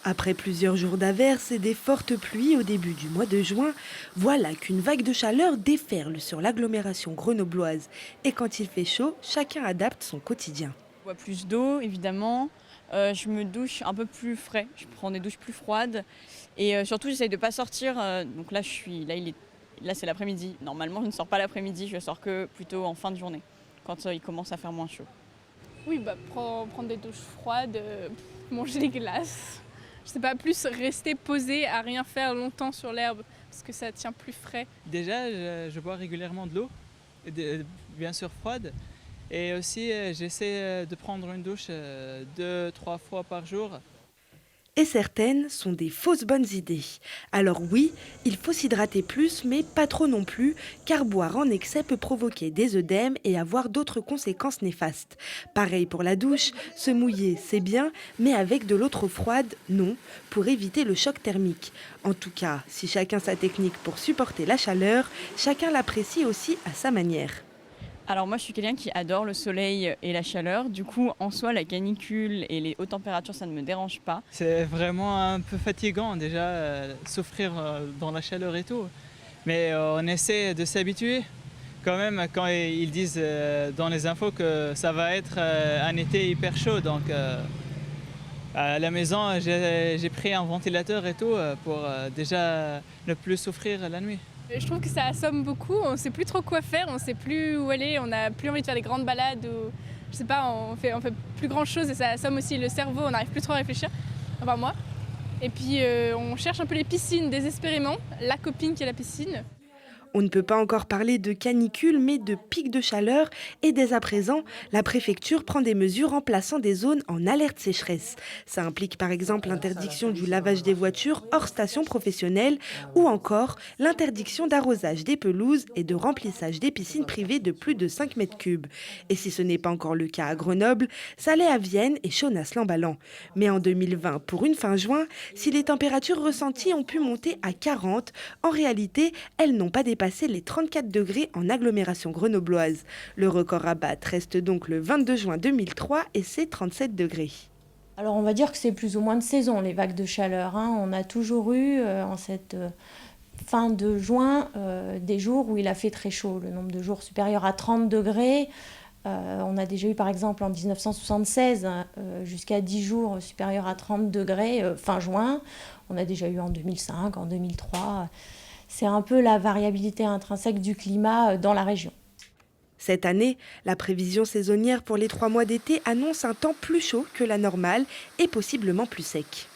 Après plusieurs jours d'averses et des fortes pluies au début du mois de juin, voilà qu'une vague de chaleur déferle sur l'agglomération grenobloise. Et quand il fait chaud, chacun adapte son quotidien. Je bois plus d'eau, évidemment. Je me douche un peu plus frais. Je prends des douches plus froides. Et surtout, j'essaye de ne pas sortir. Donc là, là, c'est l'après-midi. Normalement, je ne sors pas l'après-midi. Je sors que plutôt en fin de journée, quand il commence à faire moins chaud. Oui, prendre des douches froides, manger des glaces. Je sais pas, plus rester posé à rien faire longtemps sur l'herbe parce que ça tient plus frais. Déjà, je bois régulièrement de l'eau, bien sûr froide. Et aussi, j'essaie de prendre une douche 2-3 fois par jour. Et certaines sont des fausses bonnes idées. Alors oui, il faut s'hydrater plus, mais pas trop non plus, car boire en excès peut provoquer des œdèmes et avoir d'autres conséquences néfastes. Pareil pour la douche, se mouiller c'est bien, mais avec de l'eau trop froide, non, pour éviter le choc thermique. En tout cas, si chacun sa technique pour supporter la chaleur, chacun l'apprécie aussi à sa manière. Alors moi, je suis quelqu'un qui adore le soleil et la chaleur. Du coup, en soi, la canicule et les hautes températures, ça ne me dérange pas. C'est vraiment un peu fatigant déjà, souffrir dans la chaleur et tout. Mais on essaie de s'habituer. Quand même, quand ils disent dans les infos que ça va être un été hyper chaud. Donc à la maison, j'ai pris un ventilateur et tout pour déjà ne plus souffrir la nuit. Je trouve que ça assomme beaucoup, on ne sait plus trop quoi faire, on ne sait plus où aller, on n'a plus envie de faire des grandes balades ou je sais pas, on fait plus grand chose et ça assomme aussi le cerveau, on n'arrive plus trop à réfléchir, enfin moi. Et puis on cherche un peu les piscines désespérément, la copine qui a la piscine. On ne peut pas encore parler de canicule, mais de pic de chaleur. Et dès à présent, la préfecture prend des mesures en plaçant des zones en alerte sécheresse. Ça implique par exemple l'interdiction du lavage des voitures hors station professionnelle ou encore l'interdiction d'arrosage des pelouses et de remplissage des piscines privées de plus de 5 mètres cubes. Et si ce n'est pas encore le cas à Grenoble, ça l'est à Vienne et Chaunas-Lamballan. Mais en 2020, pour une fin juin, si les températures ressenties ont pu monter à 40, en réalité, elles n'ont pas dépassé les 34 degrés en agglomération grenobloise. Le record à battre reste donc le 22 juin 2003 et c'est 37 degrés. Alors on va dire que c'est plus ou moins de saison les vagues de chaleur. On a toujours eu en cette fin de juin des jours où il a fait très chaud. Le nombre de jours supérieur à 30 degrés. On a déjà eu par exemple en 1976 jusqu'à 10 jours supérieurs à 30 degrés fin juin. On a déjà eu en 2005, en 2003. C'est un peu la variabilité intrinsèque du climat dans la région. Cette année, la prévision saisonnière pour les 3 mois d'été annonce un temps plus chaud que la normale et possiblement plus sec.